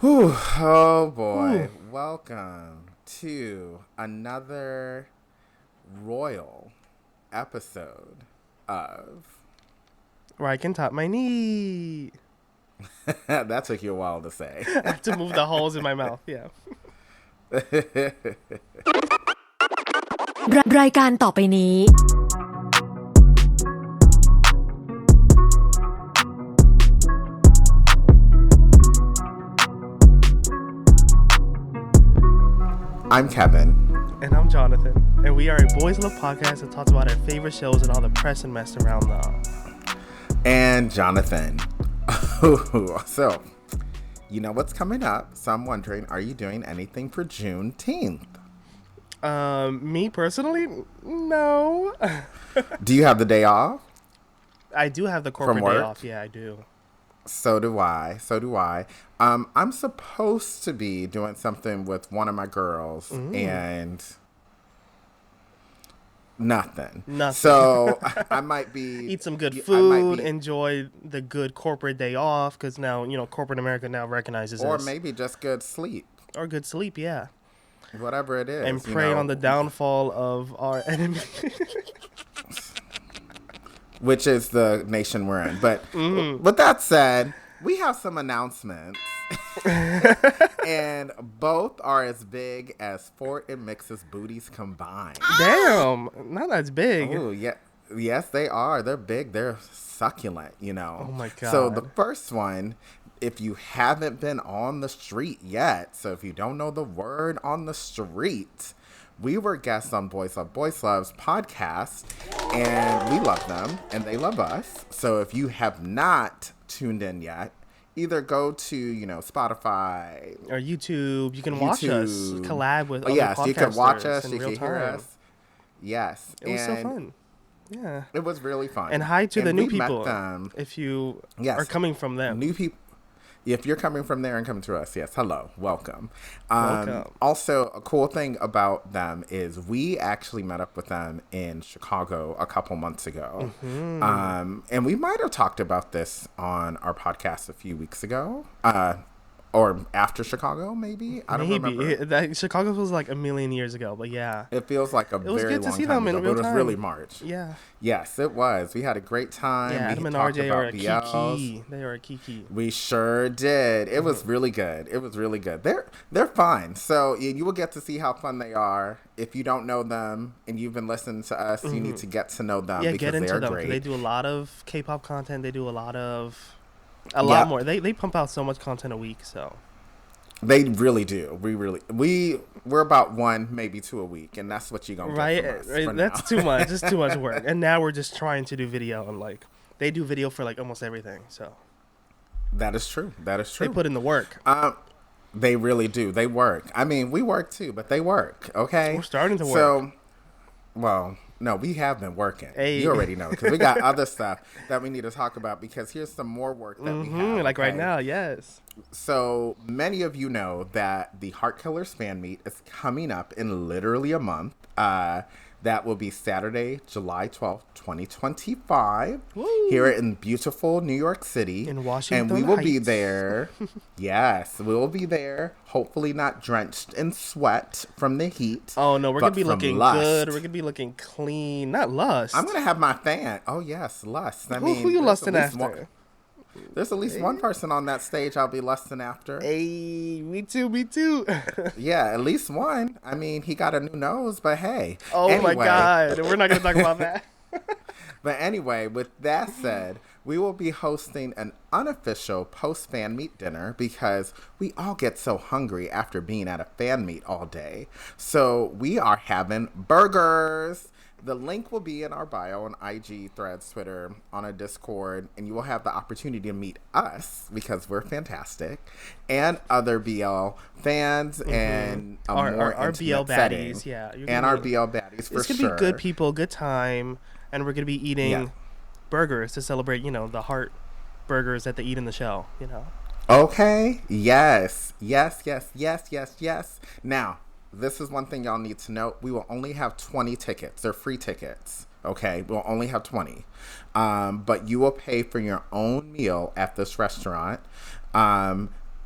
Whew, oh boy. Ooh. Welcome to another royal episode of RyCanTopMyKnee. That took you a while to say. I have to move the holes in my mouth. Yeah. รายการต่อไปนี้ I'm Kevin. And I'm Jonathan. And we are a Boys Love podcast that talks about our favorite shows and all the press and mess around them. And Jonathan. So, you know what's coming up. So I'm wondering, are you doing anything for Juneteenth? Me personally, no. Do you have the day off? I do have the corporate day off. Yeah, I do. So do I. I'm supposed to be doing something with one of my girls and nothing. So I might be... Eat some good food, enjoy the good corporate day off, because now, corporate America now recognizes or this. maybe just good sleep. Or good sleep, yeah. Whatever it is. And pray on the downfall of our enemy. Which is the nation we're in. But with that said, we have some announcements. And both are as big as Fort and Mix's booties combined. Damn, not as big. Oh, yeah. Yes, they are. They're big. They're succulent, Oh, my God. So the first one, if you haven't been on the street yet, so if you don't know the word on the street, we were guests on Boys Love's podcast, and we love them, and they love us. So if you have not tuned in yet, either go to, Spotify. Or YouTube. You can watch us collab with other podcasters. You can watch us. You can hear hear us. Yes. It was so fun. Yeah. It was really fun. And hi to the new people. Them. If you are coming from them. New people. If you're coming from there and coming to us, yes, hello, welcome. Welcome. Also, a cool thing about them is we actually met up with them in Chicago a couple months ago. And we might have talked about this on our podcast a few weeks ago. Or after Chicago, maybe? I don't remember. Chicago feels like a million years ago, but yeah. It feels like a very long time ago. It was good to see them in real time. It was really March. Yeah. Yes, it was. We had a great time. Yeah, Adam and RJ are a kiki. They are a kiki. We sure did. It was really good. They're fun. So you will get to see how fun they are. If you don't know them and you've been listening to us, you need to get to know them because get into they are them. great. They do a lot of K-pop content. They do a lot more. They pump out so much content a week, so they really do. We're about one, maybe two a week, and that's what you're gonna get from us. Right. That's too much. It's too much work. And now we're just trying to do video, and they do video for almost everything. So that is true. They put in the work. They really do. They work. I mean, we work too, but they work. Okay, we're starting to work. So, well. No, we have been working. Hey. You already know because we got other stuff that we need to talk about because here's some more work that we have. Right now, yes. So many of you know that the Heart Killers fan meet is coming up in literally a month. That will be Saturday, July 12th, 2025, here in beautiful New York City. In Washington And we will Heights. be there. Yes, we will be there. Hopefully not drenched in sweat from the heat. Oh, no, we're going to be looking good. We're going to be looking clean. Not lust. I'm going to have my fan. Oh, yes, lust. I mean, who you lusting after? There's at least one person on that stage I'll be lusting after. Hey, me too. Yeah, at least one. I mean, he got a new nose, but hey. Oh, anyway. my God. We're not going to talk about that. But anyway, with that said, we will be hosting an unofficial post-fan meet dinner because we all get so hungry after being at a fan meet all day. So we are having burgers. The link will be in our bio on IG, Threads, Twitter, on a Discord, and you will have the opportunity to meet us because we're fantastic, and other BL fans and our BL baddies, and our BL baddies for sure. It's gonna be good people, good time, and we're gonna be eating burgers to celebrate, the heart burgers that they eat in the show, Okay. Yes. Now, this is one thing y'all need to know. We will only have 20 tickets. They're free tickets. Okay, we'll only have 20. But you will pay for your own meal at this restaurant.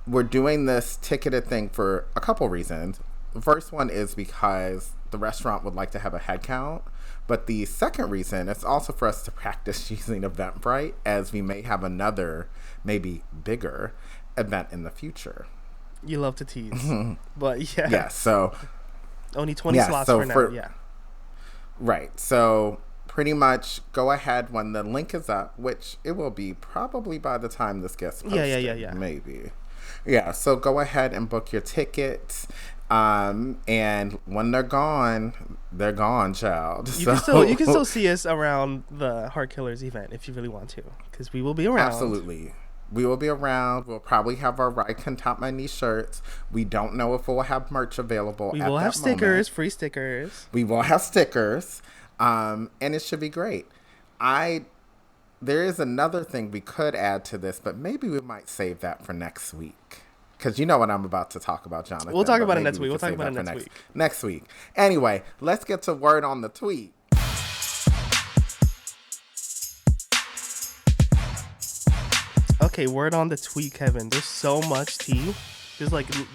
we're doing this ticketed thing for a couple reasons. The first one is because the restaurant would like to have a head count. But the second reason is also for us to practice using Eventbrite, as we may have another, maybe bigger event in the future. You love to tease. But yeah. Yeah, so. Only 20 slots for now, yeah. Right. So pretty much go ahead when the link is up, which it will be probably by the time this gets posted. Yeah. Maybe. Yeah, so go ahead and book your tickets. And when they're gone, child. You can still see us around the Heart Killers event if you really want to, because we will be around. Absolutely. We will be around. We'll probably have our RyCanTopMyKnee shirts. We don't know if we'll have merch available. We will have stickers, free stickers. We will have stickers, and it should be great. There is another thing we could add to this, but maybe we might save that for next week. Because you know what I'm about to talk about, Jonathan. We'll talk about it next week. Next week. Anyway, let's get to word on the tweet. Okay, word on the tweet, Kevin. There's so much tea.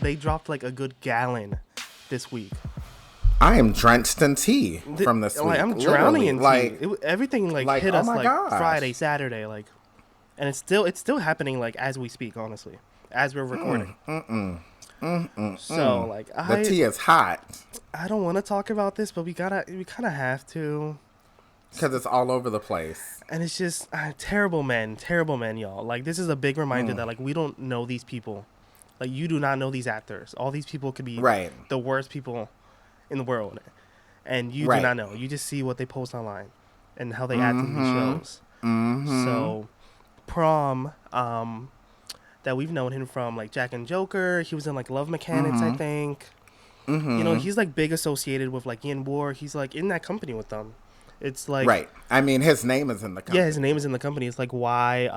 They dropped like a good gallon this week. I am drenched in tea from this week. I'm drowning in tea. Everything hit us Friday, Saturday, and it's still happening as we speak. Honestly, as we're recording. So the tea is hot. I don't want to talk about this, but we kind of have to. Because it's all over the place. And it's just terrible men, y'all. This is a big reminder that we don't know these people. You do not know these actors. All these people could be the worst people in the world. And you do not know. You just see what they post online and how they act in these shows. So, Prom, that we've known him from Jack and Joker. He was in Love Mechanics, I think. He's big associated with Yin War. He's in that company with them. It's right. I mean, his name is in the company. Yeah, his name is in the company. It's YWPB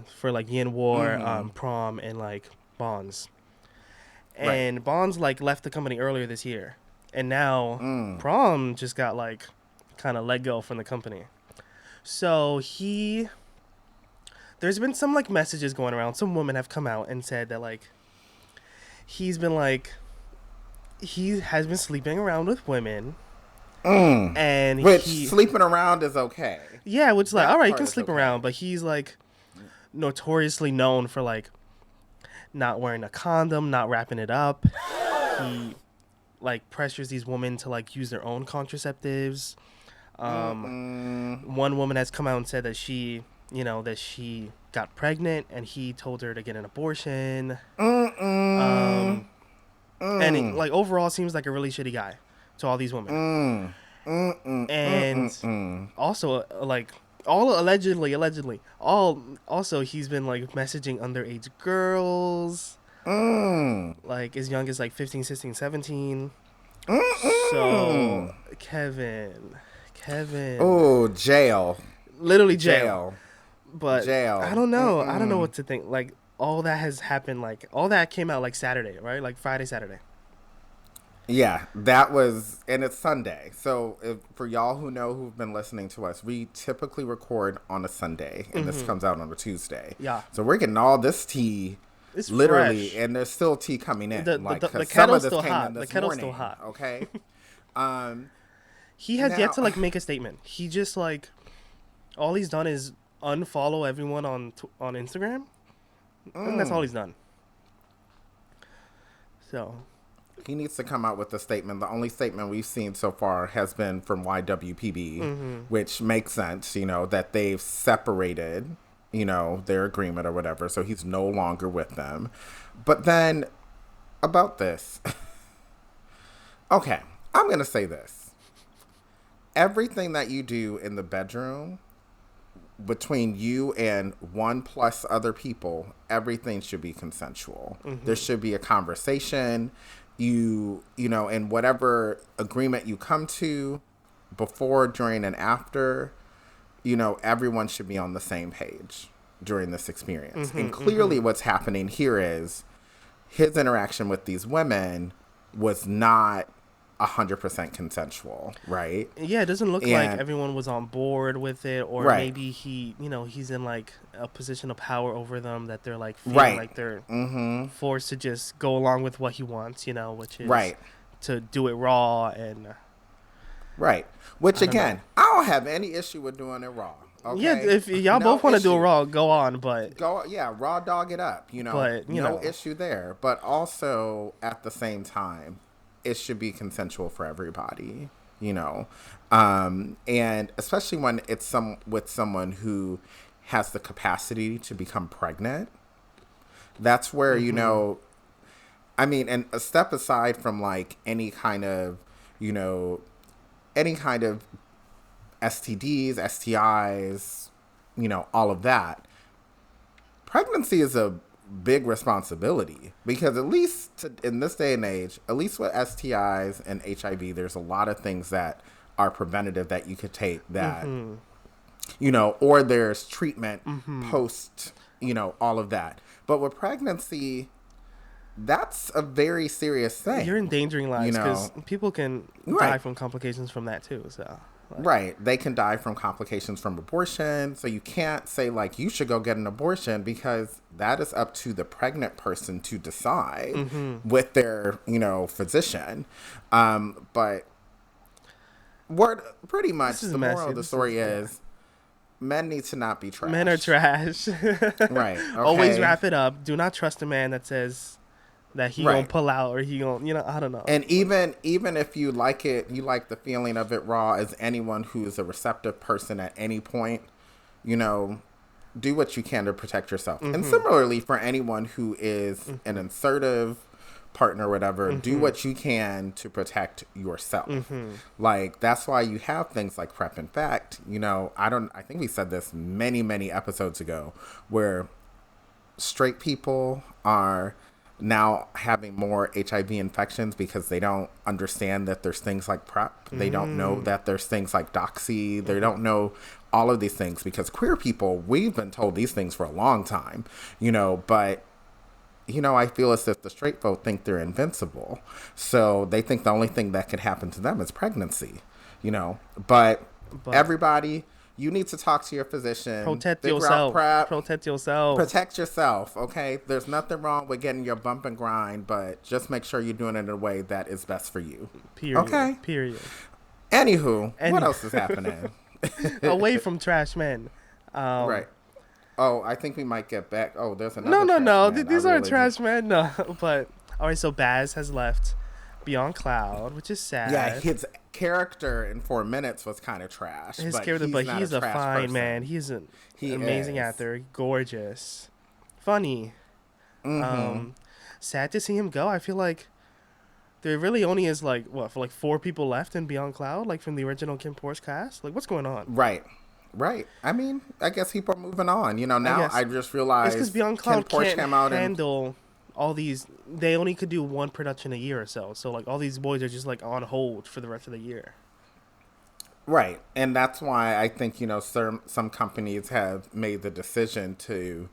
for Yin War, Prom, and Bonds. And Bonds left the company earlier this year, and now Prom just got kind of let go from the company. So there's been some messages going around. Some women have come out and said that he's been he has been sleeping around with women. And sleeping around is okay. Yeah, which all right, you can sleep around, but he's notoriously known for not wearing a condom, not wrapping it up. He pressures these women to use their own contraceptives. One woman has come out and said that she got pregnant and he told her to get an abortion. And it, overall seems like a really shitty guy to all these women. And also all allegedly also he's been messaging underage girls as young as 15, 16, 17. So Kevin oh, jail, literally jail. But jail. I don't know what to think. All that has happened, all that came out Saturday, right? Friday, Saturday. Yeah, that was, and it's Sunday. So for y'all who know, who've been listening to us, we typically record on a Sunday, and this comes out on a Tuesday. Yeah. So we're getting all this tea, it's literally, fresh. And there's still tea coming in. The kettle's still hot. The kettle's still hot. Okay. He has yet to make a statement. He just all he's done is unfollow everyone on Instagram, and that's all he's done. So. He needs to come out with a statement. The only statement we've seen so far has been from YWPB, which makes sense, that they've separated, their agreement or whatever. So he's no longer with them. But then about this. Okay, I'm going to say this. Everything that you do in the bedroom between you and 1+ other people, everything should be consensual. There should be a conversation. And whatever agreement you come to before, during, and after, everyone should be on the same page during this experience. And clearly what's happening here is his interaction with these women was not 100% consensual, right? Yeah, it doesn't look like everyone was on board with it, or maybe he's in like a position of power over them that they're like feeling like they're forced to just go along with what he wants, which is to do it raw and which again, I don't have any issue with doing it raw. Okay? Yeah, if y'all both want to do it raw, go on, but raw dog it up, But no issue there. But also at the same time, it should be consensual for everybody, and especially when it's with someone who has the capacity to become pregnant. That's where and a step aside from like any kind of STDs, STIs, all of that. Pregnancy is a big responsibility because at least in this day and age, at least with STIs and HIV, there's a lot of things that are preventative that you could take that, or there's treatment post, all of that. But with pregnancy, that's a very serious thing. You're endangering lives because people can die from complications from that too. So. They can die from complications from abortion. So you can't say like you should go get an abortion because that is up to the pregnant person to decide with their, physician. But pretty much the moral of the story is men need to not be trash. Men are trash. Right. Okay. Always wrap it up. Do not trust a man that says that he gonna pull out or he gonna, I don't know. And even if you like it, you like the feeling of it raw, as anyone who is a receptive person at any point, do what you can to protect yourself. And similarly for anyone who is an assertive partner or whatever, do what you can to protect yourself. Like, that's why you have things like PrEP. In fact, I think we said this many, many episodes ago, where straight people are now having more HIV infections because they don't understand that there's things like PrEP. They don't know that there's things like Doxy. They don't know all of these things because queer people, we've been told these things for a long time, but, I feel as if the straight folk think they're invincible. So they think the only thing that could happen to them is pregnancy, but everybody... You need to talk to your physician. Protect yourself. Protect yourself. Protect yourself, okay? There's nothing wrong with getting your bump and grind, but just make sure you're doing it in a way that is best for you. Period. Okay? Period. Anywho, what else is happening? Away from trash men. Right. Oh, I think we might get back. Oh, there's another No. These aren't trash men. No. But, all right, so Baz has left Beyond Cloud, which is sad. Yeah, his character in 4 minutes was kind of trash. His character, but he's a fine person. Man. He's an amazing actor, gorgeous, funny. Sad to see him go. I feel like there really only is like 4 people left in Beyond Cloud, like from the original Kim Porsche cast. Like, what's going on? Right. I mean, I guess people are moving on. Now I just realized it's because Beyond Cloud can't handle all these. They only could do one production a year or so. So like all these boys are just like on hold for the rest of the year. Right. And that's why I think, some companies have made the decision to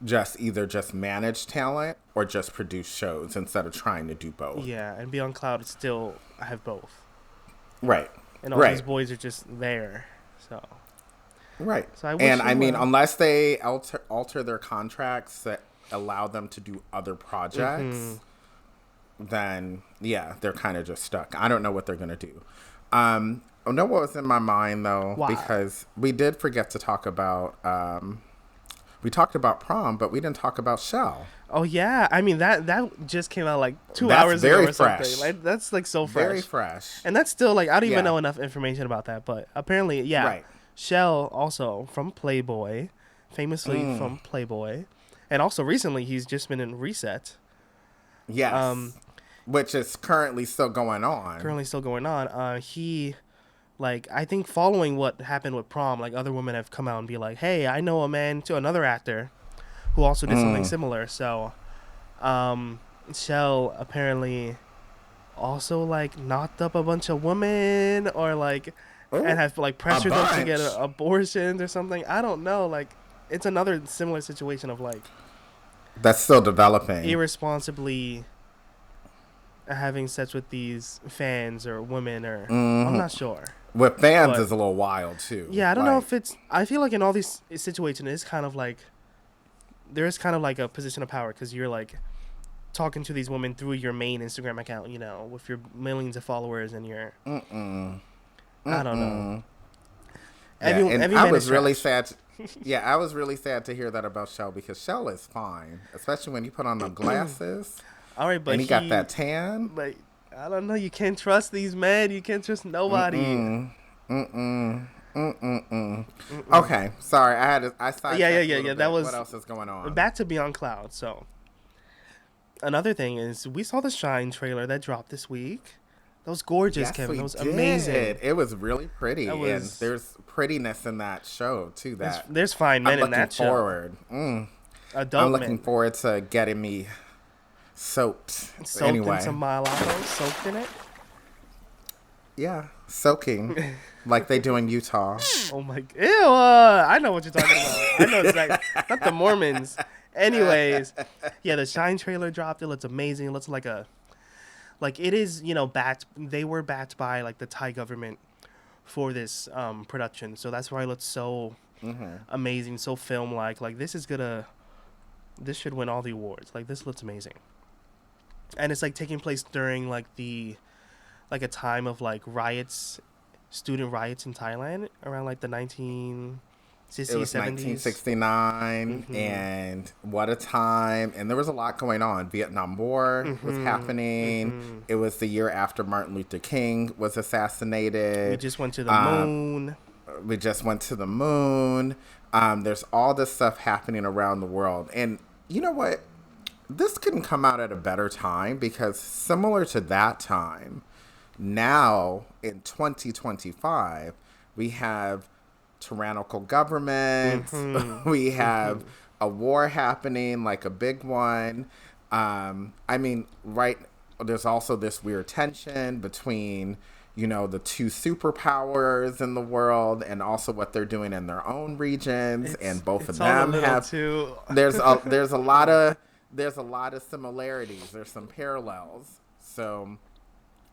just manage talent or just produce shows instead of trying to do both. Yeah. And Beyond Cloud still have both. Right. And all these boys are just there. So. Right. So I mean, unless they alter their contracts that allow them to do other projects, then they're kind of just stuck. I don't know what they're gonna do. I know what was in my mind though. Why? Because we did forget to talk about we talked about Prom, but we didn't talk about Shell. Oh yeah, I mean that just came out like 2 hours ago or fresh. Something. Like, that's like so fresh, very fresh, and that's still like I don't even know enough information about that, but apparently right. Shell also from Playboy, famously from Playboy. And also recently, he's just been in Reset. Yes. Which is currently still going on. He, I think following what happened with Prom, other women have come out and be like, hey, I know a man to another actor who also did something similar. So, Shell apparently also, knocked up a bunch of women or, and have, pressured them to get abortions or something. I don't know. It's another similar situation of, that's still developing. Irresponsibly having sex with these fans or women or I'm Mm-hmm. not sure. With fans But is a little wild too. yeah, I don't know Like, if it's. I feel like in all these situations, it's kind of like there is kind of like a position of power because you're like talking to these women through your main Instagram account, you know, with your millions of followers and your. mm-mm, I don't know. mm-mm. Yeah, and Every I man is was really trash. sad. Yeah, I was really sad to hear that about Shell because Shell is fine, especially when you put on the glasses All right, and but he got that tan. but I don't know. You can't trust these men. You can't trust nobody. Mm-mm, mm-mm, mm-mm. Mm-mm. Okay, sorry, I sidetracked a little That bit. What was else is going on? back to Beyond Cloud. So another thing is we saw the Shine trailer that dropped this week. That was gorgeous, Yes, Kevin. we That was did. amazing. It was really pretty, That and was there's prettiness in that show too. That there's fine I'm men in looking that show. forward. I'm Adult looking men forward to getting me soaked. soaked in Anyway, some Malado, soaked in it. yeah, soaking like they do in Utah. Oh my! Ew! I know what you're talking about. I know exactly. Not the Mormons. Anyways, yeah, the Shine trailer dropped. It looks amazing. It looks like it is, you know, backed. They were backed by like the Thai government for this production, so that's why it looks so amazing, so film like. Like this should win all the awards. Like this looks amazing, and it's like taking place during like a time of like student riots in Thailand around like the 1960s, It was 70s. 1969, and what a time! And there was a lot going on. Vietnam War was happening. It was the year after Martin Luther King was assassinated. We just went to the moon. We just went to the moon. There's all this stuff happening around the world. And you know what? This couldn't come out at a better time because similar to that time, now in 2025, we have tyrannical governments. We have a war happening, like a big one. I mean, right, there's also this weird tension between, you know, the two superpowers in the world and also what they're doing in their own regions. And both of them have too. there's a lot of similarities. There's some parallels. So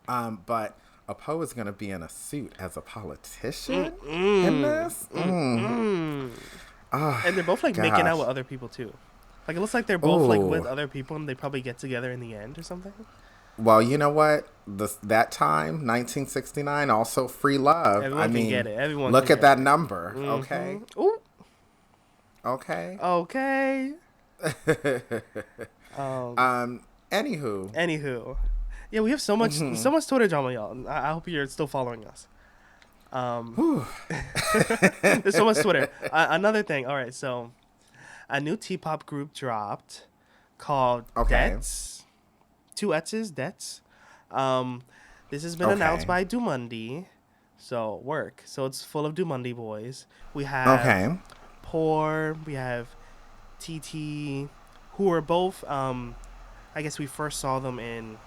but Apo is going to be in a suit as a politician in this. Oh, And they're both like making out with other people too. Like it looks like they're both like with other people and they probably get together in the end or something. Well, you know what? That time, 1969, also free love. Everyone can get it. Everyone look can at that number, okay? Ooh. Okay. Okay. Anywho. Yeah, we have so much Twitter drama, y'all. I hope you're still following us. There's so much Twitter. Another thing. All right, so a new T-pop group dropped called Debts. Two X's, Debts. This has been announced by Dumundi. So work. So it's full of Dumundi boys. We have Poor. We have TT, who are both. I guess we first saw them in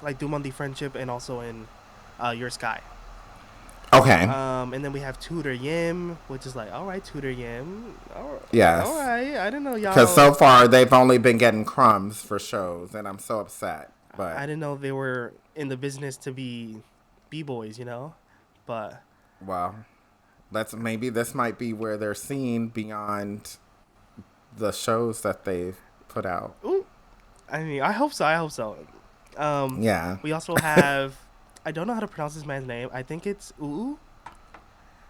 like Dumundi Friendship and also in Your Sky. Okay. And then we have Tutor Yim, which is like, all right, Tutor Yim. Yes. All right. I didn't know y'all. Because so far they've only been getting crumbs for shows, and I'm so upset. But I didn't know they were in the business to be b-boys, you know. But well, maybe this might be where they're seen beyond the shows that they've put out. Ooh. I mean, I hope so. Yeah. We also have. I don't know how to pronounce this man's name. I think it's Uu.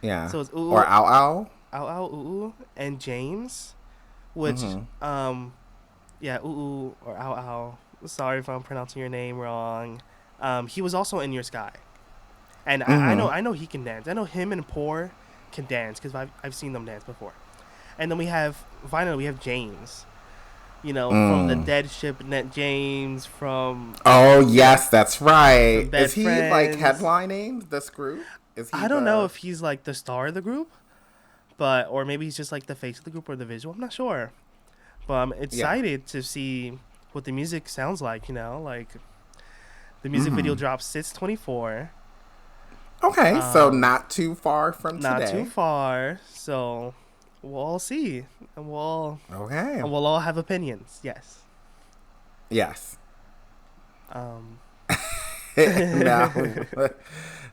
Yeah. So it's Uu. Or Ao Ao. Ao Ao Uu and James, which yeah, Uu or Ao Ao. Sorry if I'm pronouncing your name wrong. He was also in Your Sky, and I know he can dance. I know him and Poor can dance because I've seen them dance before. And then we have James. You know, from the Dead Ship Net James from. Oh yes, that's right. Is he Friends. like headlining this group? Is he? I don't know if he's like the star of the group, or maybe he's just like the face of the group or the visual. I'm not sure, but I'm excited to see what the music sounds like. You know, like the music video drops 6/24. Okay, so not too far from today. Not too far, so. We'll all see, and we'll all have opinions. Yes. No.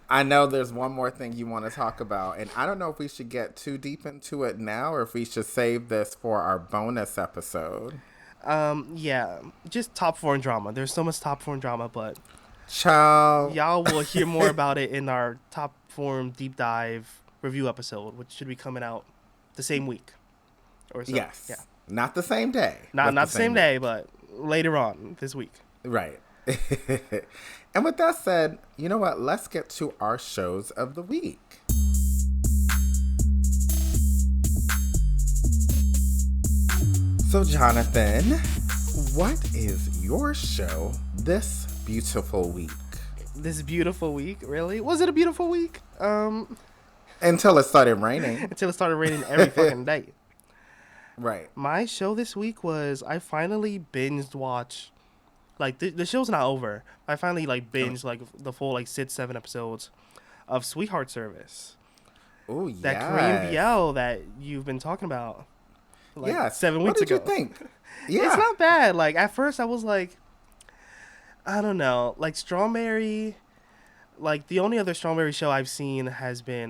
I know there's one more thing you want to talk about, and I don't know if we should get too deep into it now or if we should save this for our bonus episode. Yeah, just top four in drama. There's so much top four in drama, but Ciao. y'all will hear more about it in our top form deep dive review episode, which should be coming out the same week or so. Yes. Yeah. Not the same day. Not the same day, but later on this week. Right. And with that said, you know what? Let's get to our shows of the week. So, Jonathan, what is your show this beautiful week? This beautiful week, really? Was it a beautiful week? Until it started raining. Until it started raining every fucking day. Right. My show this week was I finally binged watch. Like the show's not over. I finally like binged like the full like 6-7 episodes of Sweetheart Service. Oh yeah. That Korean BL that you've been talking about. Like 7 weeks ago. What did you think? Yeah. It's not bad. Like at first I was like, I don't know. Like Strawberry. Like the only other Strawberry show I've seen has been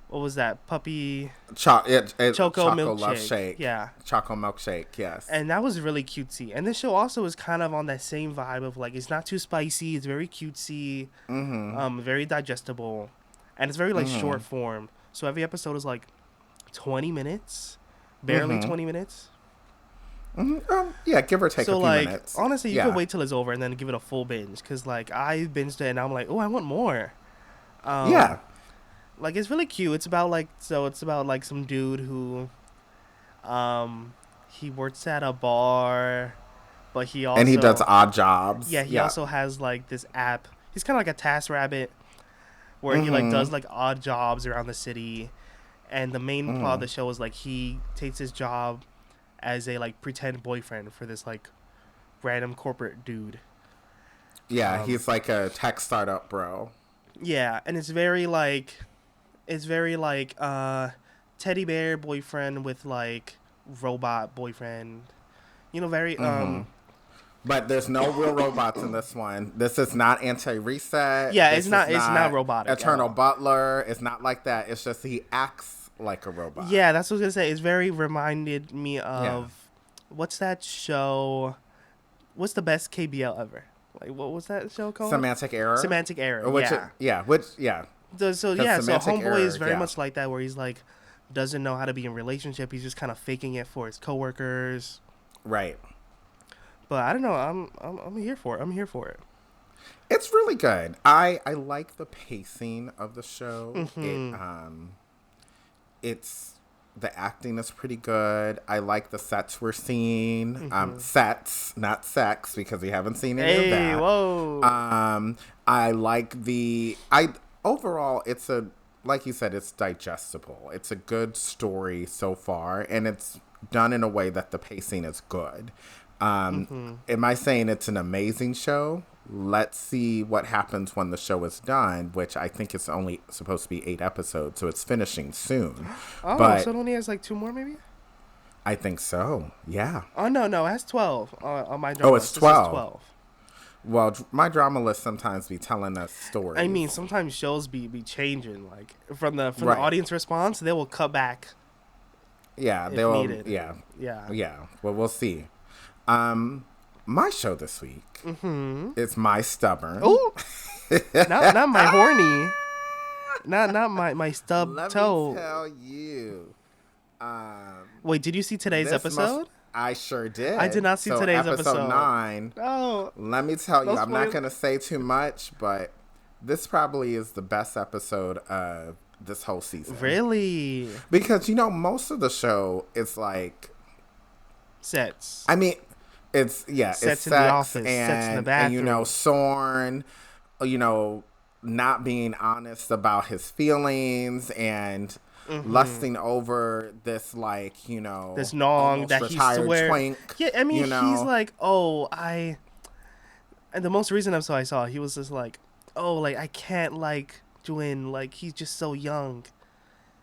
what was that? Puppy Choco Milkshake. Love Shake. Yeah. Choco Milkshake, yes. And that was really cutesy. And this show also is kind of on that same vibe of like it's not too spicy, it's very cutesy, very digestible, and it's very like short form. So every episode is like 20 minutes, barely 20 minutes. Yeah, give or take a few minutes. Honestly, you could wait till it's over and then give it a full binge. Because, like, I binged it and I'm like, oh, I want more. Yeah. Like, it's really cute. It's about, like, some dude who, he works at a bar, but he also... And he does odd jobs. Yeah, he also has, like, this app. He's kind of like a task rabbit where he, like, does, like, odd jobs around the city. And the main plot of the show is, like, he takes his job as a like pretend boyfriend for this like random corporate dude. Yeah, he's like a tech startup bro. Yeah, and it's very like teddy bear boyfriend with like robot boyfriend. You know, very But there's no real robots in this one. This is not Anti-Reset. Yeah, it's not robotic. Eternal Butler. It's not like that. It's just he acts like a robot. Yeah, that's what I was gonna say. It's very reminded me of what's that show? What's the best KBL ever? Like what was that show called? Semantic Error. So Homeboy is very much like that, where he's like doesn't know how to be in a relationship. He's just kind of faking it for his coworkers. Right. But I don't know. I'm here for it. I'm here for it. It's really good. I like the pacing of the show. It's the acting is pretty good. I like the sets we're seeing. Sets, not sex, because we haven't seen any of that. Whoa. I like overall it's like you said, it's digestible. It's a good story so far, and it's done in a way that the pacing is good. Am I saying it's an amazing show? Let's see what happens when the show is done, which I think it's only supposed to be 8 episodes, so it's finishing soon. So it only has like 2 more, maybe? I think so, yeah. Oh, no, it has 12 on my drama list. It's 12. Well, my drama list sometimes be telling us stories. I mean, sometimes shows be changing. Like, from the audience response, they will cut back. Yeah, they will. Needed. Yeah. Well, we'll see. My show this week is My Stubborn. Oh, not my horny. Not my stub toe. Let me tell you. Wait, did you see today's episode? I sure did. I did not see today's episode. 9. Oh. Let me tell you, I'm not going to say too much, but this probably is the best episode of this whole season. Really? Because, most of the show is like... Sets. I mean... It's sets it's in the office, sets in the bathroom. And Sorn, not being honest about his feelings and lusting over this this Nong that he swears. Twink, yeah, I mean he's like, and the most recent episode I saw, he was just like, I can't like Jwin, like he's just so young,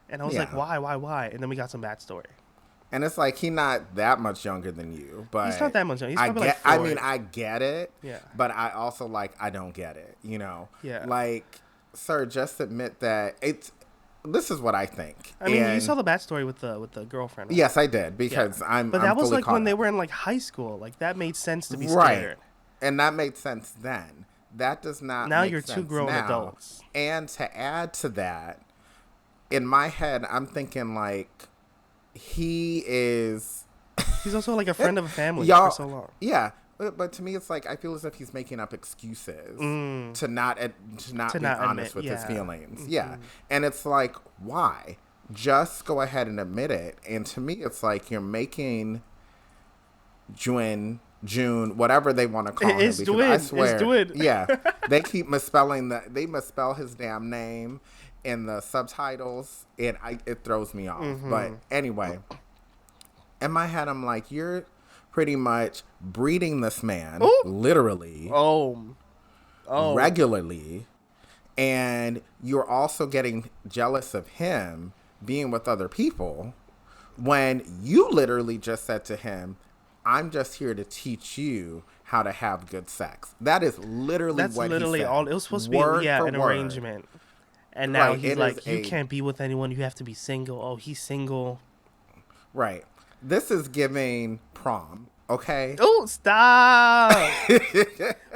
and I was like, why, and then we got some backstory. And it's like, he's not that much younger than you, but he's not that much younger. He's probably like 40. I mean, I get it. Yeah. But I also I don't get it. You know. Yeah. Like, sir, just admit that this is what I think. I mean, you saw the backstory with the girlfriend. Right? Yes, I did, because But that was like when they were in like high school. Like that made sense to be scared. And that made sense then. That does not. Now make you're sense two grown now. adults. And to add to that, in my head, I'm thinking like he's also like a friend of a family for so long. Yeah. But to me, it's like I feel as if he's making up excuses to not be honest with his feelings. Mm-hmm. Yeah, and it's like, why? Just go ahead and admit it. And to me, it's like you're making June, whatever they want to call him. Because I swear, yeah, they keep misspelling they misspell his damn name in the subtitles, and it throws me off. Mm-hmm. But anyway, in my head, I'm like, you're pretty much breeding this man literally regularly, and you're also getting jealous of him being with other people when you literally just said to him, I'm just here to teach you how to have good sex. That is literally what he said. All it was supposed to be an arrangement, and now he's like, you can't be with anyone, you have to be single. Oh, he's single. Right. This is giving prom, okay? Oh, stop!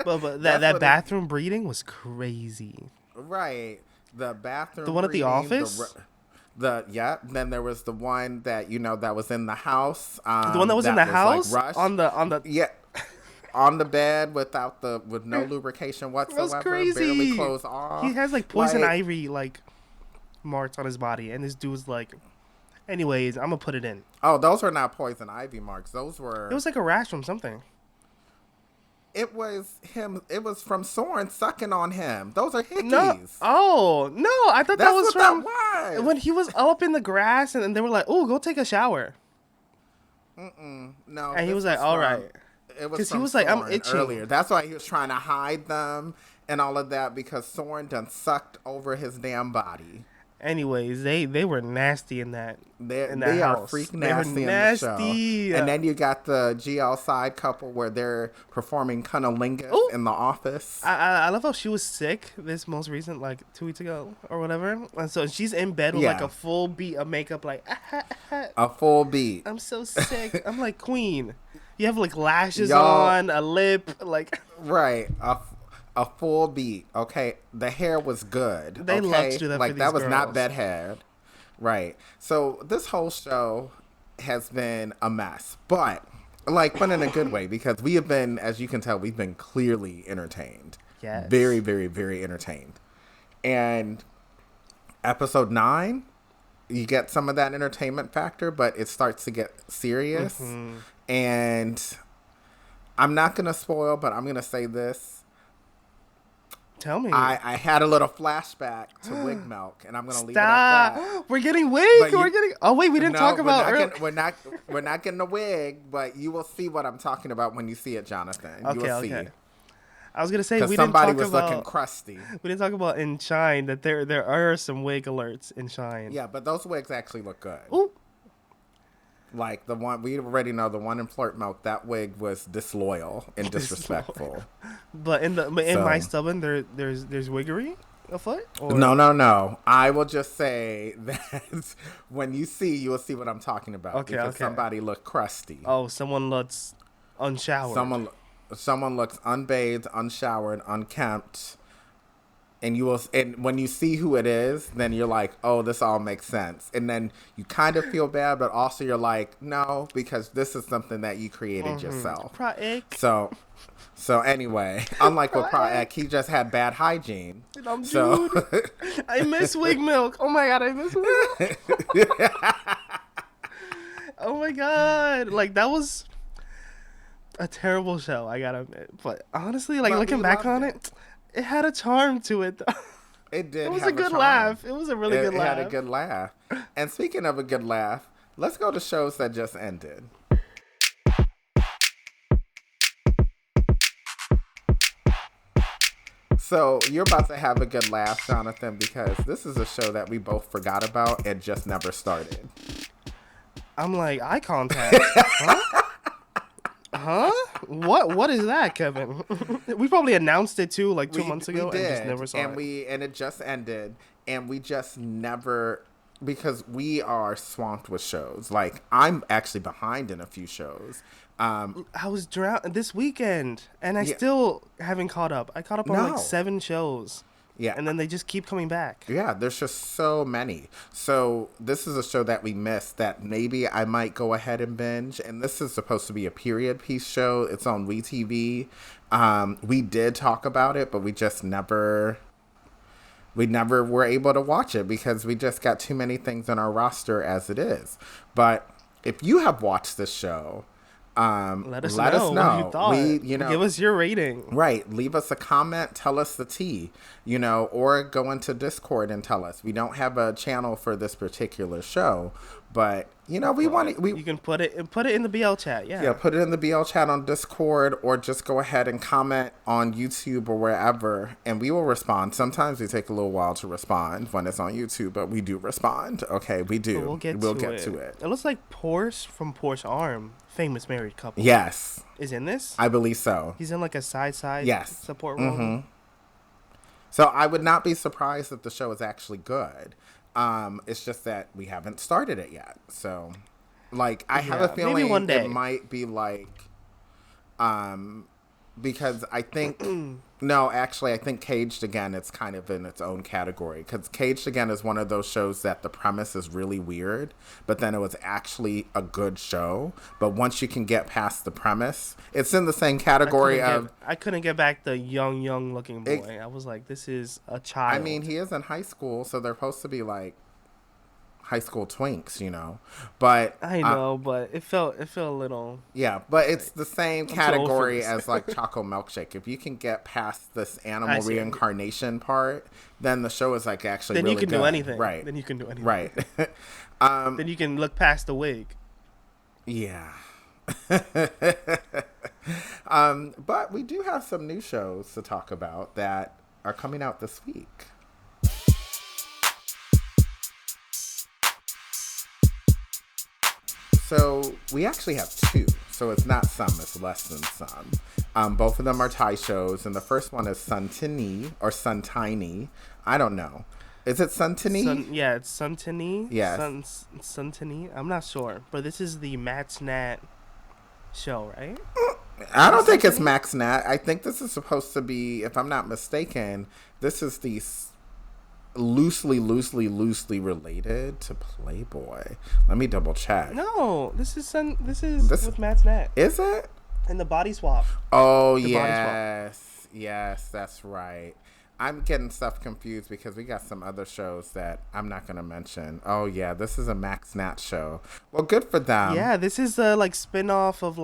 but that bathroom breeding was crazy. Right. The bathroom. The one at the office. Then there was the one that that was in the house. The one that was in the house, like, on the on the bed with no lubrication whatsoever. That was crazy. Barely clothes off. He has like poison ivy marks on his body, and this dude's like. Anyways, I'm gonna put it in. Oh, those were not poison ivy marks. Those were. It was like a rash from something. It was him. It was from Soren sucking on him. Those are hickeys. No. Oh no! I thought that was from when he was up in the grass, and they were like, "Oh, go take a shower." No. And he was like, "All right." It was because he was like, "I'm itching." Earlier. That's why he was trying to hide them and all of that, because Soren done sucked over his damn body. Anyways, they were nasty in that. They are freak nasty in the show. And then you got the GL side couple where they're performing cunnilingus in the office. I love how she was sick this most recent, like 2 weeks ago or whatever. And so she's in bed with like a full beat of makeup, like a full beat. I'm so sick. I'm like, queen. You have like lashes on, a lip, like right. A full beat, okay? The hair was good. They love to do that like for these that was girls. Not bedhead. Right. So this whole show has been a mess. But in a good way, because we have been, as you can tell, we've been clearly entertained. Yes. Very, very, very entertained. And episode 9, you get some of that entertainment factor, but it starts to get serious. Mm-hmm. And I'm not gonna spoil, but I'm gonna say this. Tell me. I had a little flashback to wig milk, and I'm gonna leave it at that. We're getting wig. Oh wait, we didn't talk about. We're not getting a wig, but you will see what I'm talking about when you see it, Jonathan. Okay, you will see. I was gonna say we didn't talk about. Somebody was looking crusty. We didn't talk about in Shine that there are some wig alerts in Shine. Yeah, but those wigs actually look good. Ooh. Like the one we already know, the one in Flirt Milk, that wig was disloyal and disrespectful. But in My Stubborn, there's wiggery afoot. Or? No. I will just say that when you will see what I'm talking about. Okay, because somebody looked crusty. Oh, someone looks unshowered. Someone looks unbathed, unshowered, unkempt. And when you see who it is, then you're like, oh, this all makes sense. And then you kind of feel bad, but also you're like, no, because this is something that you created yourself. Pro-ick. So anyway, unlike with Pro-ick, he just had bad hygiene. Dude, I miss wig milk. Oh my God, I miss wig milk. Oh my God. Like, that was a terrible show, I gotta admit. But honestly, like, looking back on it, it had a charm to it, though. It did. It was a good laugh. It was a really good laugh. It had a good laugh. And speaking of a good laugh, let's go to shows that just ended. So you're about to have a good laugh, Jonathan, because this is a show that we both forgot about and just never started. I'm like, eye contact? Huh? Huh? What is that, Kevin? We probably announced it too, like 2 months ago, and just never saw it. And it just ended, and we just never, because we are swamped with shows. Like, I'm actually behind in a few shows. I was drowned this weekend, and I Yeah. still haven't caught up. I caught up on like 7 shows. Yeah. And then they just keep coming back. Yeah, there's just so many. So this is a show that we missed that maybe I might go ahead and binge. And this is supposed to be a period piece show. It's on WeTV. We did talk about it, but we never were able to watch it because we just got too many things on our roster as it is. But if you have watched this show, let us know what you thought. Give us your rating. Right. Leave us a comment. Tell us the tea, or go into Discord and tell us. We don't have a channel for this particular show, but we want it. You can put it in the BL chat. Yeah. Yeah. Put it in the BL chat on Discord, or just go ahead and comment on YouTube or wherever, and we will respond. Sometimes we take a little while to respond when it's on YouTube, but we do respond. Okay, we do. We'll get to it. It looks like Porsche from Porsche Arm, famous married couple. Yes. Is in this? I believe so. He's in like a side support role. Mm-hmm. So I would not be surprised if the show is actually good. It's just that we haven't started it yet. So, I have a feeling maybe one day. It might be because I think, no, actually, I think Caged Again, it's kind of in its own category. Because Caged Again is one of those shows that the premise is really weird, but then it was actually a good show. But once you can get past the premise, it's in the same category of... I couldn't get back the young looking boy. I was like, this is a child. I mean, he is in high school, so they're supposed to be high school twinks, but I know, but it felt a little, but it's the same category as Choco Milkshake. If you can get past this animal reincarnation part, then the show is actually then really you can good. do anything, right? Then you can do anything, right? Then you can look past the wig. Yeah. But we do have some new shows to talk about that are coming out this week. So we actually have 2. So it's not some, it's less than some. Both of them are Thai shows, and the first one is Suntini or Suntiny. I don't know. Is it Suntini? Yeah, it's Suntini. Yes. Suntini. I'm not sure, but this is the Matt's Nat show, right? I don't think it's Max Nat. I think this is supposed to be, if I'm not mistaken, this is the loosely related to Playboy. Let me double check. No, this is with Matt's Nat. Is it? And the body swap. Oh, yes. Yes, that's right. I'm getting stuff confused because we got some other shows that I'm not going to mention. Oh, yeah, this is a Max Nat show. Well, good for them. Yeah, this is a spin-off of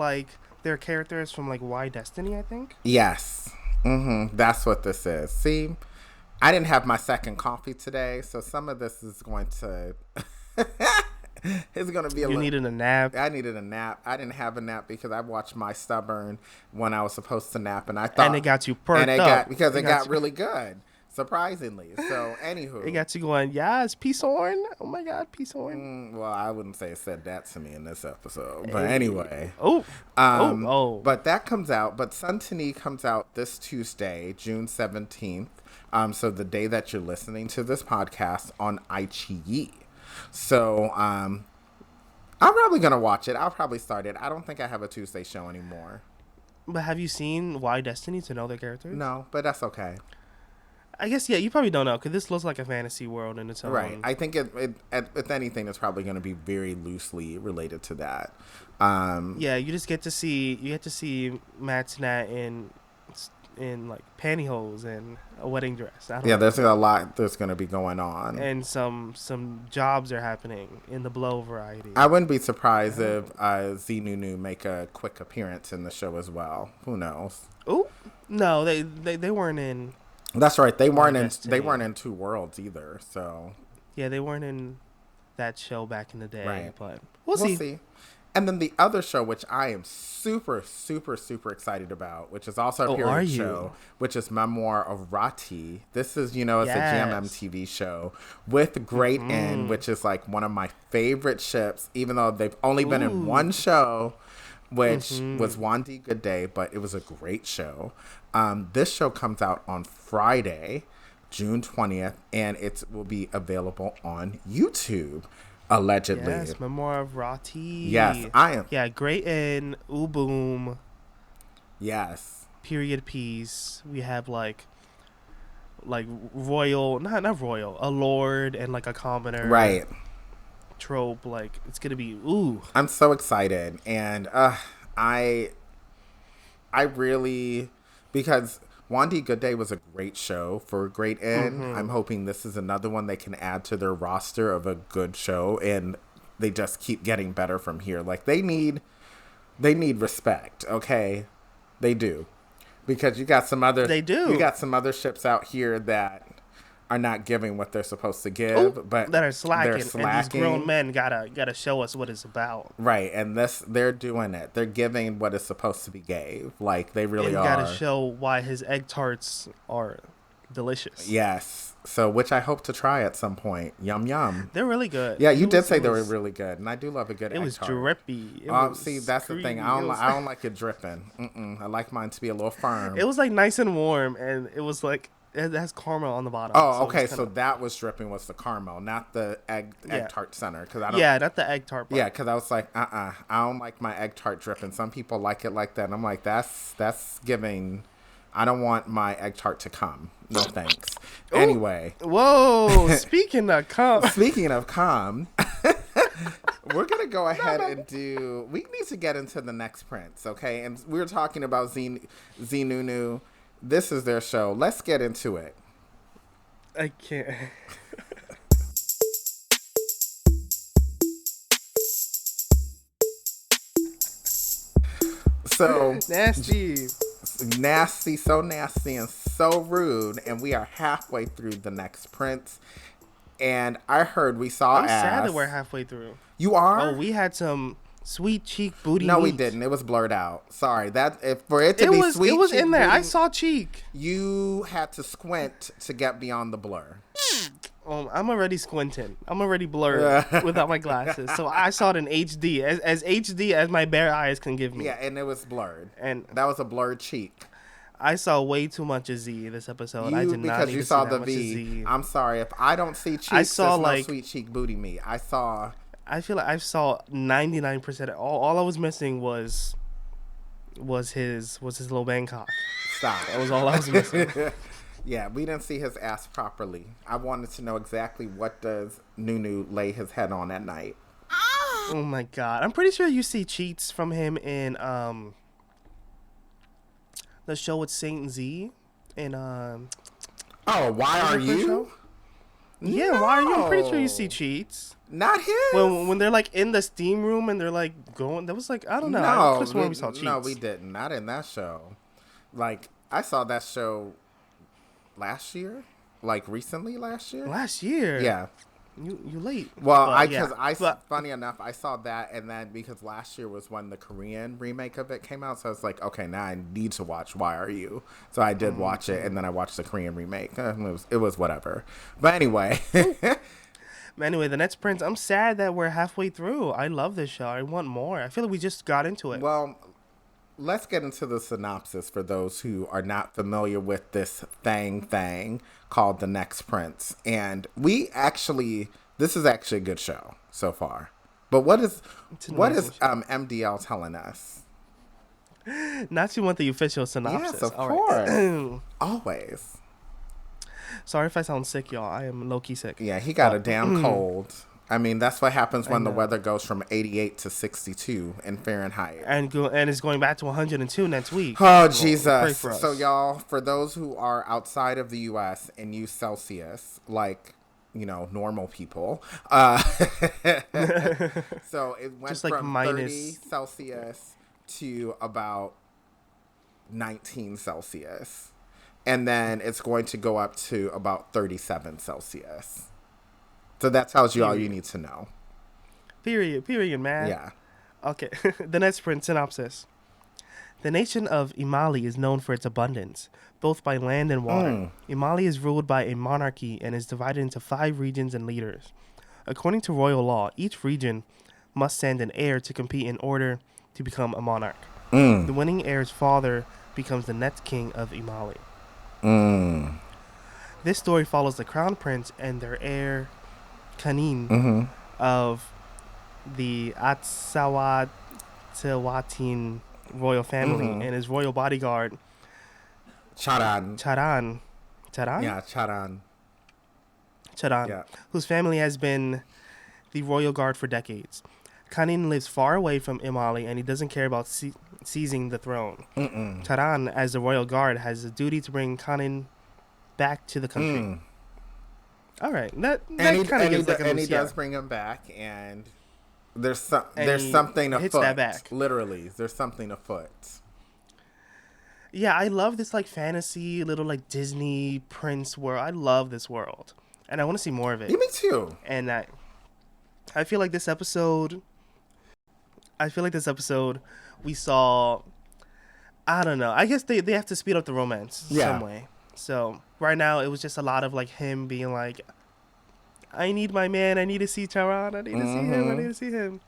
their characters from Y Destiny, I think. Yes. That's what this is. See? I didn't have my second coffee today, so some of this is going to... it's going to be You needed a nap. I needed a nap. I didn't have a nap because I watched My Stubborn when I was supposed to nap, and I thought... And it got you perked up. Because it got really good, surprisingly. So, anywho... It got you going, yes, Peace Horn. Oh, my God, Peace Horn. Well, I wouldn't say it said that to me in this episode. But anyway. Oh. But that comes out. But Suntini comes out this Tuesday, June 17th. So the day that you're listening to this podcast on iQIYI. So I'm probably going to watch it. I'll probably start it. I don't think I have a Tuesday show anymore. But have you seen Y Destiny to know their characters? No, but that's okay. I guess, yeah, you probably don't know because this looks like a fantasy world in its own. Right. I think if anything, it's probably going to be very loosely related to that. Yeah, you get to see Matt's Nat in pantyhose and a wedding dress. There's a lot that's going to be going on, and some jobs are happening in the blow variety. I wouldn't be surprised if Zenunu make a quick appearance in the show as well. Who knows? Oh no, they weren't in. That's right. They weren't in Two Worlds either. So yeah, they weren't in that show back in the day. Right. But we'll see. And then the other show, which I am super, super, super excited about, which is also a period show, which is Memoir of Rati. This is, it's a GMM TV show with Great End, which is like one of my favorite ships, even though they've only been in one show, which was Wandi Good Day, but it was a great show. This show comes out on Friday, June 20th, and it will be available on YouTube. Allegedly. Yes, Memoir of Rati. Yes, I am. Yeah, Great and Boom. Yes. Period piece. We have like royal, not royal, a lord and like a commoner. Right. Trope. Like, it's going to be, ooh. I'm so excited. And I really, because Wandi Good Day was a great show for Great End. I'm hoping this is another one they can add to their roster of a good show, and they just keep getting better from here. Like, they need respect, okay? They do. Because you got some other ships out here that are not giving what they're supposed to give, but that are slacking. And these grown men gotta show us what it's about. Right, and they're doing it. They're giving what is supposed to be gave. Like, they really are. Gotta show why his egg tarts are delicious. Yes. So, which I hope to try at some point. Yum yum. They're really good. Yeah, you did say they were really good, and I do love a good egg tart. It was drippy. See, that's the thing. I don't like it dripping. I like mine to be a little firm. It was like nice and warm, and it was like. It has caramel on the bottom. Oh, okay. So that was dripping was the caramel, not the egg tart center. Cause I don't. Yeah, not the egg tart part. Yeah, because I was like, I don't like my egg tart dripping. Some people like it like that. And I'm like, that's giving. I don't want my egg tart to come. No thanks. Ooh. Anyway. Whoa. Speaking of cum. We're going to go ahead and we need to get into the next Prince, okay? And we were talking about Zinunu. This is their show. Let's get into it. I can't. So nasty, so nasty and so rude. And we are halfway through the next Prince. And I heard we saw I'm sad that we're halfway through. You are? Oh, we had some sweet cheek booty. No, meat. We didn't. It was blurred out. Sorry. For it to be sweet. It was cheek in there. booty, I saw cheek. You had to squint to get beyond the blur. I'm already squinting. I'm already blurred without my glasses. So I saw it in HD, as HD as my bare eyes can give me. Yeah, and it was blurred. And that was a blurred cheek. I saw way too much of Z this episode. I did not need to see that much of Z. I'm sorry if I don't see cheeks. I saw no sweet cheek booty meat. I feel like I saw 99%. All I was missing was his little Bangkok. Stop. That was all I was missing. Yeah, we didn't see his ass properly. I wanted to know exactly what does Nunu lay his head on at night. Oh my god! I'm pretty sure you see cheats from him in the show with Saint Z and Oh, Why Are You? Show? Yeah, no. Why Are You? I'm pretty sure you see cheats. Not him. When they're like in the steam room and they're like going. That was like I don't know. No, we saw cheats. No, we didn't. Not in that show. Like I saw that show last year, like recently last year. Last year. Yeah. You late. Well, funny enough, I saw that, and then because last year was when the Korean remake of it came out, so I was like, okay, now I need to watch Why Are You? So I did watch it, and then I watched the Korean remake. It was whatever. But anyway. Anyway, the next Prince, I'm sad that we're halfway through. I love this show. I want more. I feel like we just got into it. Well, let's get into the synopsis for those who are not familiar with this thing called The Next Prince. And this is actually a good show so far. But what is MDL telling us? Not you want the official synopsis. Yes, of course. Right. Always. Sorry if I sound sick, y'all. I am low-key sick. Yeah, he got a damn cold. I mean, that's what happens when the weather goes from 88 to 62 in Fahrenheit. And it's going back to 102 next week. Oh, Jesus. So, y'all, for those who are outside of the U.S. and use Celsius, like, normal people. So, it went just like from minus 30 Celsius to about 19 Celsius. And then it's going to go up to about 37 Celsius. So that tells you all you need to know. Period, man. Yeah. Okay, the next print synopsis. The nation of Imali is known for its abundance, both by land and water. Imali is ruled by a monarchy and is divided into 5 regions and leaders. According to royal law, each region must send an heir to compete in order to become a monarch. The winning heir's father becomes the next king of Imali. This story follows the crown prince and their heir, Kanin, of the Atsawatin royal family and his royal bodyguard, Charan. Charan? Yeah, Charan. Charan, Yeah. whose family has been the royal guard for decades. Kanin lives far away from Imali and he doesn't care about seizing the throne. Charan, as the royal guard, has a duty to bring Kanin back to the country. All right, that kind of gives like a and he does bring him back, and there's something afoot. That back. Literally, there's something afoot. Yeah, I love this like fantasy little like Disney Prince world. I love this world, and I want to see more of it. Yeah, me too. And I feel like this episode. We saw. I don't know. I guess they have to speed up the romance some way. So right now it was just a lot of like him being like, I need my man. I need to see Charan. I need to see him. I need to see him.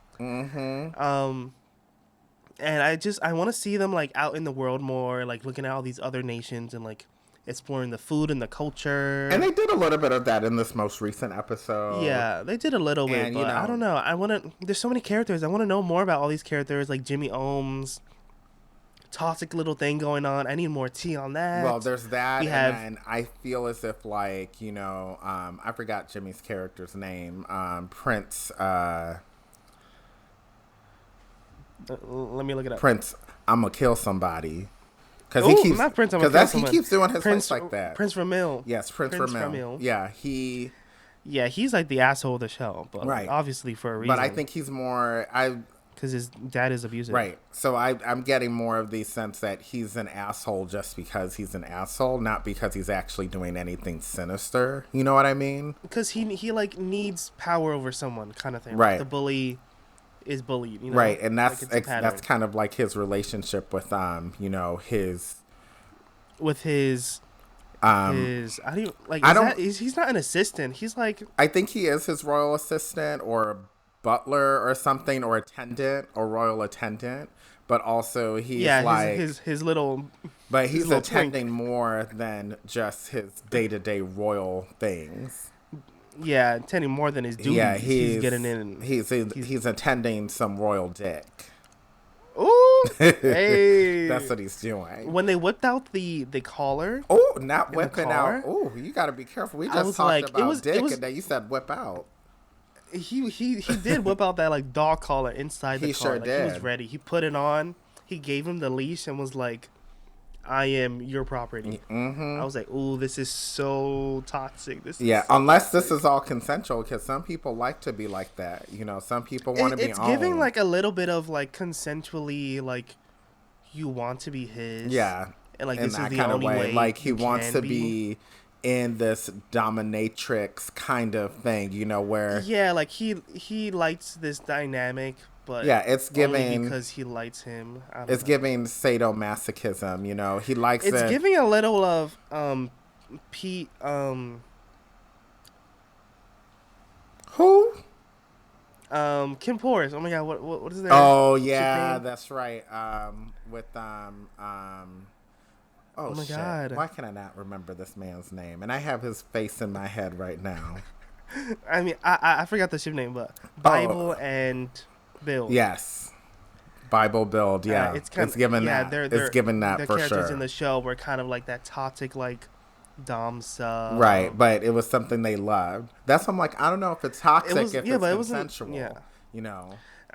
And I want to see them like out in the world more, like looking at all these other nations and like exploring the food and the culture. And they did a little bit of that in this most recent episode. Yeah, they did a little bit, but I don't know. There's so many characters. I want to know more about all these characters, like Jimmy Ohms. Toxic little thing going on. I need more tea on that. Well, there's that, and I feel as if like I forgot Jimmy's character's name. Prince. Let me look it up. Prince, I'm gonna kill somebody. Because he keeps not Prince. He keeps doing his face like that. Prince Ramil. Yes, Prince Ramil. Yeah, he's like the asshole of the show, but right. Obviously for a reason. But I think he's more because his dad is abusive. Right. So I'm getting more of the sense that he's an asshole just because he's an asshole, not because he's actually doing anything sinister. You know what I mean? Because he like needs power over someone kind of thing. Right. Like the bully is bullied. You know? Right. And that's kind of like his relationship with his he's not an assistant. He's like, I think he is his royal assistant or butler or something, or attendant or royal attendant, but also he's his little, but he's attending twink. More than just his day-to-day royal things. Yeah, attending more than his duties. Yeah, he's getting in. He's attending some royal dick. Ooh, hey, that's what he's doing. When they whipped out the collar. Oh, not whipping out. Oh, you got to be careful. We just talked about dick, and then you said whip out. He did whip out that like dog collar inside the car. Sure did. He was ready. He put it on. He gave him the leash and was like, "I am your property." I was like, "Ooh, this is so toxic." Unless this is all consensual, because some people like to be like that. Some people want to be. It's giving like a little bit of like consensually, like you want to be his. Yeah, and like this is the only way. Like he wants to be in this dominatrix kind of thing, where like he likes this dynamic, but it's giving only because he likes him. It's giving sadomasochism, he likes it. It's giving a little of Pete who Kim Porras. Oh my god, what is that? Oh yeah, that's right. With Oh my God! Why can I not remember this man's name? And I have his face in my head right now. I mean, I forgot the ship name, but Bible and Build. Yes, Bible Build. Yeah, it's given that. It's given that for sure. The characters in the show were kind of like that toxic, like dom sub. Right, but it was something they loved. That's why I'm like, I don't know if it's toxic, if it's consensual.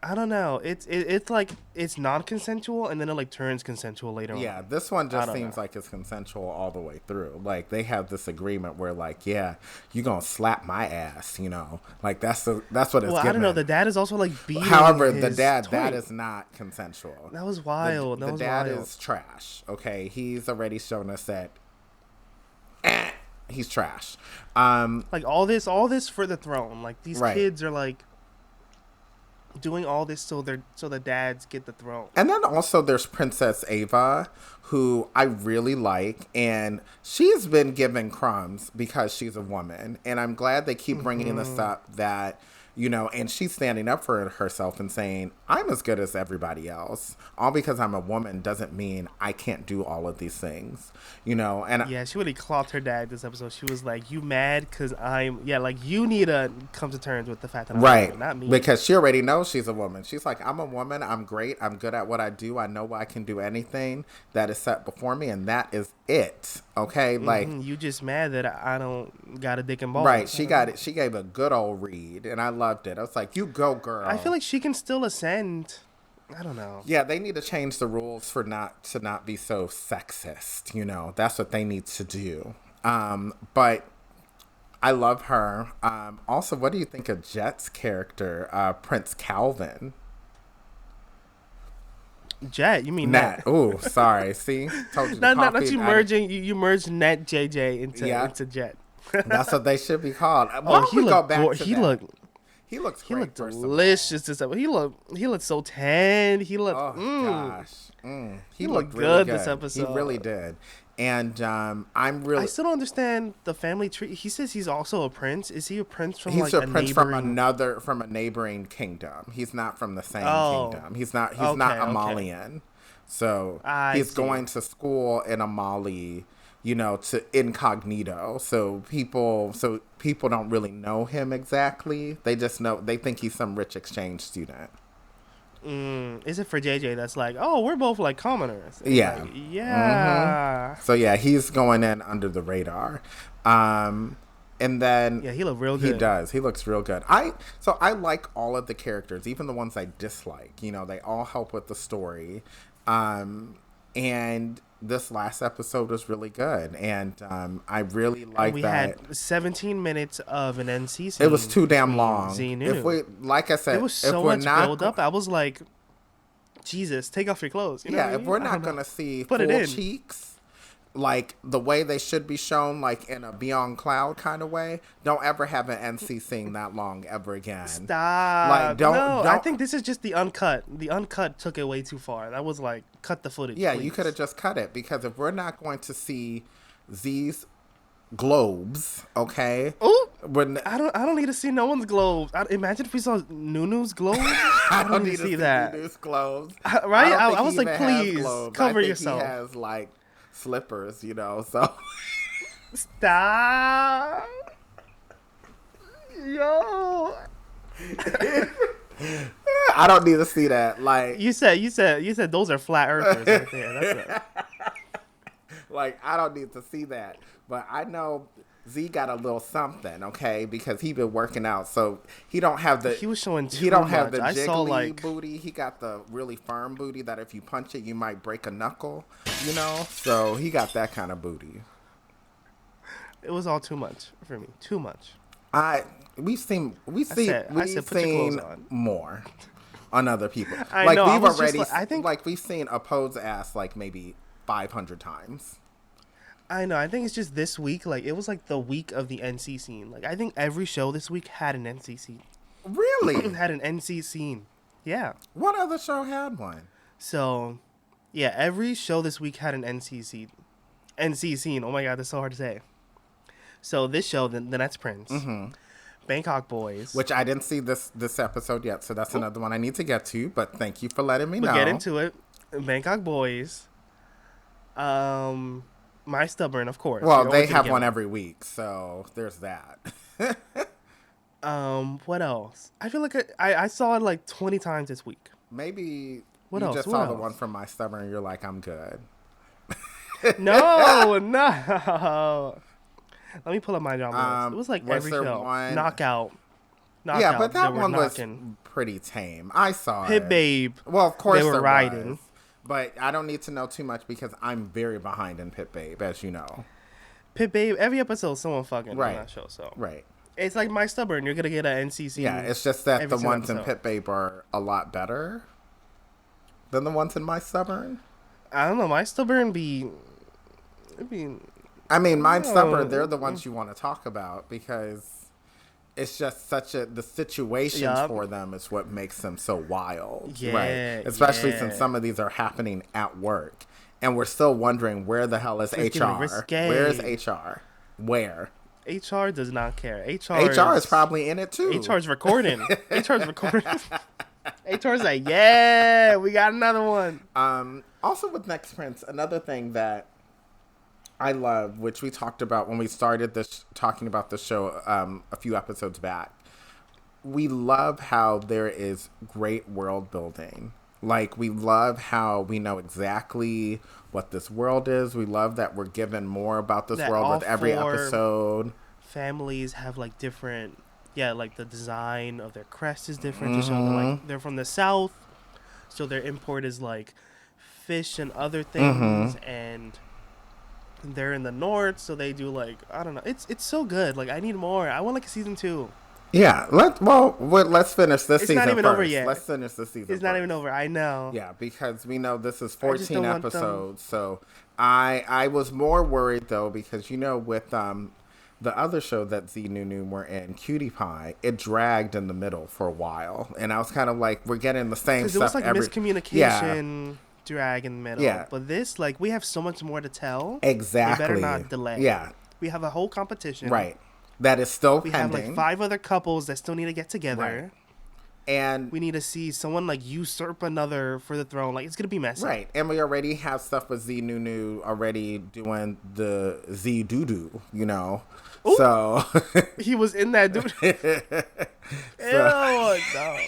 I don't know. It's like it's non-consensual and then it like turns consensual later on. Yeah, this one just seems like it's consensual all the way through. Like they have this agreement where like, yeah, you gonna slap my ass, Like that's what it's given. I don't know. The dad is also like beating. However, the dad that is not consensual. That was wild. The dad is trash. Okay, he's already shown us that. He's trash. Like all this for the throne. Like these kids are like. doing all this so the dads get the throne. And then also there's Princess Ava, who I really like, and she's been given crumbs because she's a woman. And I'm glad they keep bringing this up that, you know, and she's standing up for herself and saying, I'm as good as everybody else. All because I'm a woman doesn't mean I can't do all of these things, you know. And yeah, she really clocked her dad this episode. She was like, you mad because like, you need to come to terms with the fact that I'm a woman, not me. Because she already knows she's a woman. She's like, I'm a woman. I'm great. I'm good at what I do. I know I can do anything that is set before me, and that is it. Okay, like you just mad that I don't got a dick and balls. Right, she got it. She gave a good old read, and I loved it. I was like, "You go, girl." I feel like she can still ascend. I don't know. Yeah, they need to change the rules for not be so sexist. You know, that's what they need to do. But I love her. Also, what do you think of Jet's character, Prince Calvin? Jet, you mean Nat? Oh, sorry. See, told you. Not you merging. You merged Nat JJ into Jet. That's what they should be called. Why he looked He looks great. He looked delicious. This episode. He looked so tan. He looked. Oh gosh. He looked really good this episode. He really did. And I still don't understand the family tree. He says he's also a prince. Is he a prince from He's a prince from a neighboring kingdom. He's not from the same kingdom. He's not Amalian. Okay. So he's going to school in Amali, you know, to incognito. So people don't really know him exactly. They just they think he's some rich exchange student. Is it for JJ that's like, oh, we're both like commoners? Yeah. Like, yeah. Mm-hmm. So yeah, he's going in under the radar. And then he looked real good. He does. He looks real good. I like all of the characters, even the ones I dislike. You know, they all help with the story. And this last episode was really good, and I really like that. We had 17 minutes of an NC scene. It was too damn long. If we, like I said, there was so much build up. I was like, Jesus, take off your clothes. You know what I mean? If we're not gonna see full cheeks, like the way they should be shown, like in a Beyond Cloud kind of way, don't ever have an NC scene that long ever again. Stop. Like, don't. I think this is just the uncut. The uncut took it way too far. That was like, cut the footage. Yeah, please. You could have just cut it, because if we're not going to see these globes, okay? Ooh, I don't need to see no one's globes. Imagine if we saw Nunu's globes. I don't need to see that. Nunu's globes. Right? I was like, please cover yourself. He has like slippers, you know, so stop. Yo. I don't need to see that. Like you said those are flat earthers right there. That's it. Like, I don't need to see that. But I know Z got a little something, okay, because he been working out, so he don't have the. He was showing too much. He don't have the jiggly booty. He got the really firm booty that if you punch it, you might break a knuckle. You know, so he got that kind of booty. It was all too much for me. Too much. We've seen more on other people. We've seen a pose ass like maybe 500 times. I know. I think it's just this week. Like, it was like the week of the NC scene. Like, I think every show this week had an NC scene. Really? Had an NC scene. Yeah. What other show had one? So, yeah, every show this week had an NC scene. NC scene. Oh my God, that's so hard to say. So this show, the Next Prince, Bangkok Boys, which I didn't see this episode yet, so that's another one I need to get to. But thank you for letting me know. We'll get into it. Bangkok Boys. My Stubborn, of course. Well, they have one every week, so there's that. What else? I feel like I saw it like 20 times this week. Maybe just saw the one from My Stubborn and you're like, I'm good. No. Let me pull up my job list. It was like every show. Knockout. Yeah, but that one was pretty tame. I saw Pit Babe. Well, of course they were riding. But I don't need to know too much because I'm very behind in Pit Babe, as you know. Pit Babe, every episode someone fucking on that show. So right. It's like My Stubborn. You're going to get an NCC. Yeah, it's just that the ones in Pit Babe are a lot better than the ones in My Stubborn. I don't know. My Stubborn I mean, My Stubborn, they're the ones you want to talk about because, it's just the situations for them is what makes them so wild, right? Especially since some of these are happening at work, and we're still wondering where the hell is HR? Where is HR? Where? HR does not care. HR is probably in it too. HR's recording. HR's recording. HR's like, yeah, we got another one. Also with Next Prince, another thing that I love, which we talked about when we started talking about the show a few episodes back. We love how there is great world building. Like, we love how we know exactly what this world is. We love that we're given more about this world with every episode. Families have like different, like the design of their crest is different. To show that like they're from the South, so their import is like fish and other things, and they're in the North, so they do like, I don't know. It's so good. Like, I need more. I want like a season 2. Yeah, let's finish this season. It's not even over yet. Let's finish this season. It's not even over. I know. Yeah, because we know this is 14 episodes. So I was more worried though, because with the other show that Z Nunu were in, Cutie Pie, it dragged in the middle for a while, and I was kind of like, we're getting the same stuff. It was like miscommunication. Drag in the middle. Yeah. But this, like, we have so much more to tell. Exactly. They better not delay. Yeah. We have a whole competition. Right. That is still pending. We have like 5 other couples that still need to get together. Right. And we need to see someone like usurp another for the throne. Like, it's going to be messy. Right. And we already have stuff with Z Nunu already doing the Z Doo-Doo, Ooh. So he was in that dude. No.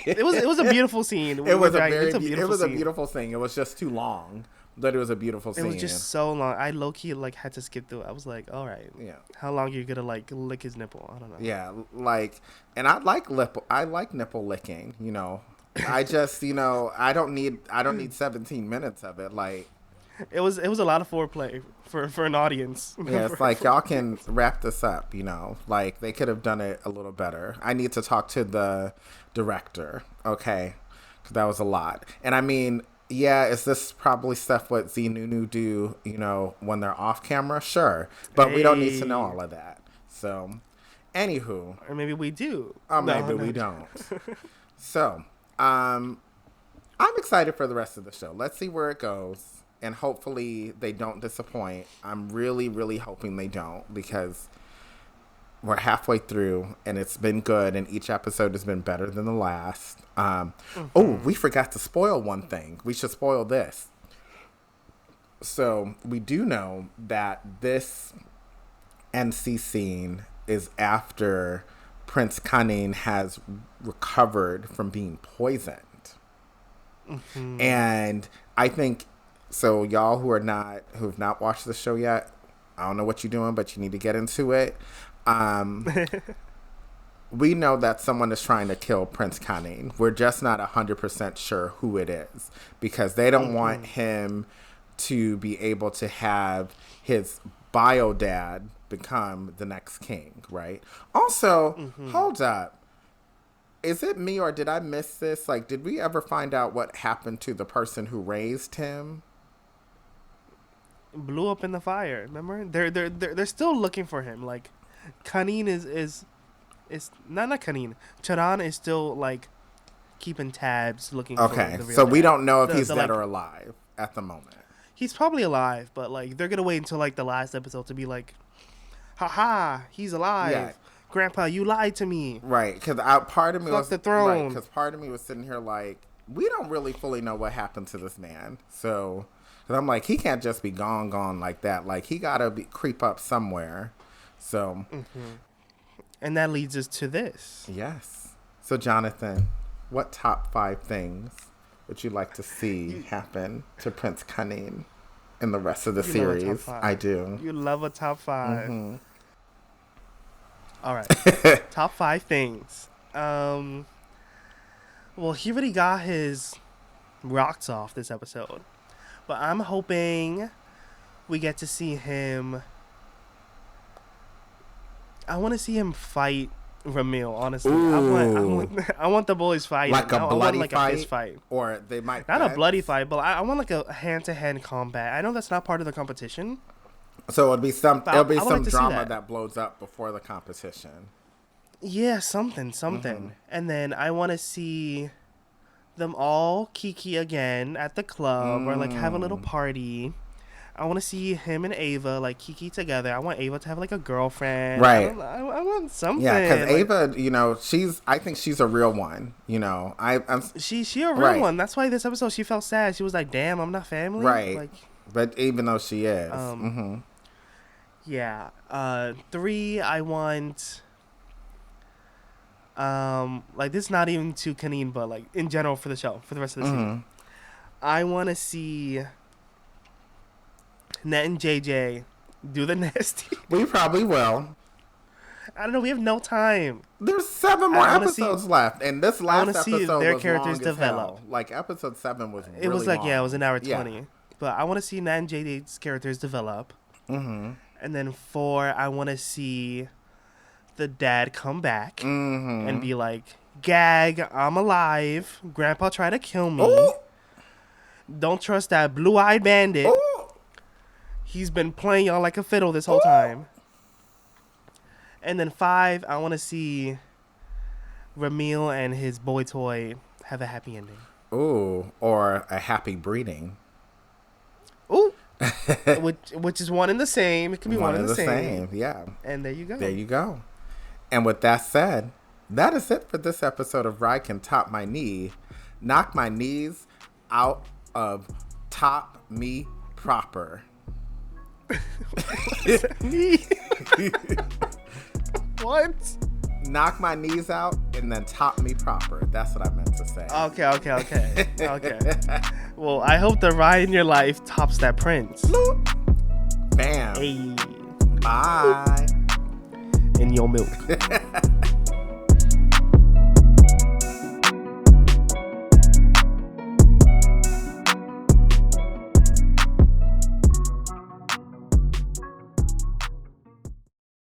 It was a beautiful scene. It was a beautiful thing. It was just too long, but it was a beautiful scene. It was just so long. I low key like had to skip through it. I was like, all right, how long are you gonna like lick his nipple? I don't know. Yeah, like, and I like nipple licking. I just I don't need 17 minutes of it. Like, it was a lot of foreplay for an audience. Yeah, it's like, y'all can wrap this up, like they could have done it a little better. I need to talk to the director, okay, because that was a lot. And I mean, is this probably stuff what Z Nunu do, when they're off camera? Sure, but we don't need to know all of that. So, anywho, or maybe we do. Maybe we don't. So, I'm excited for the rest of the show. Let's see where it goes. And hopefully they don't disappoint. I'm really, really hoping they don't, because we're halfway through and it's been good, and each episode has been better than the last. Oh, we forgot to spoil one thing. We should spoil this. So we do know that this NC scene is after Prince Cunning has recovered from being poisoned. And I think... So y'all who've not watched the show yet, I don't know what you're doing, but you need to get into it. We know that someone is trying to kill Prince Cunning. We're just not 100% sure who it is, because they don't want him to be able to have his bio dad become the next king, right? Also, hold up. Is it me, or did I miss this? Like, did we ever find out what happened to the person who raised him? Blew up in the fire. Remember, they're still looking for him. Like, Cunning is not Cunning. Charan is still like keeping tabs, looking. Okay, for the real so dad. We don't know if he's dead or alive at the moment. He's probably alive, but like they're gonna wait until like the last episode to be like, "Ha, he's alive." Yeah. Grandpa, you lied to me. Right, because part of me was the throne. Right, because part of me was sitting here like, we don't really fully know what happened to this man. So, because I'm like, he can't just be gone like that. Like, he gotta creep up somewhere. So, and that leads us to this. Yes. So, Jonathan, what top 5 things would you like to see happen to Prince Cunning in the rest of the series? I do. You love a top 5. All right. Top 5 things. Well, he already got his rocks off this episode. But I'm hoping we get to see him. I want to see him fight Ramil, honestly. I want the boys fighting. Like a bloody fight? A fist fight? Or they might... Not a bloody fight, but I want like a hand-to-hand combat. I know that's not part of the competition. So it'll be some drama that blows up before the competition. Yeah, something. And then I want to see them all kiki again at the club or like have a little party. I want to see him and Ava like kiki together. I want Ava to have like a girlfriend. Right. I want something. Yeah, because like, Ava, you know, I think she's a real one. You know, she a real one. That's why this episode she felt sad. She was like, "Damn, I'm not family." Right. Like, but even though she is. Yeah. 3, I want. Like this is not even to Kanine, but like in general for the show, for the rest of the season. I want to see Net and JJ do the nasty. We probably will. I don't know. We have no time. There's 7 more episodes left, and this last episode their was characters long develop. as hell. Like episode 7 was. It was like long. it was an hour 20. But I want to see Nat and JJ's characters develop. And then 4, I want to see the dad come back and be like, "Gag, I'm alive. Grandpa tried to kill me. Ooh. Don't trust that blue-eyed bandit. Ooh. He's been playing y'all like a fiddle this whole time." And then 5, I want to see Ramil and his boy toy have a happy ending. Ooh, or a happy breeding. Ooh. which is one and the same. It can be one and the same. Yeah. And there you go. There you go. And with that said, that is it for this episode of RyCanTopMyKnee. Knock my knees out of top me proper. What? Knock my knees out and then top me proper. That's what I meant to say. Okay. Well, I hope the ride in your life tops that Prince. Bam. Hey. Bye. In your milk.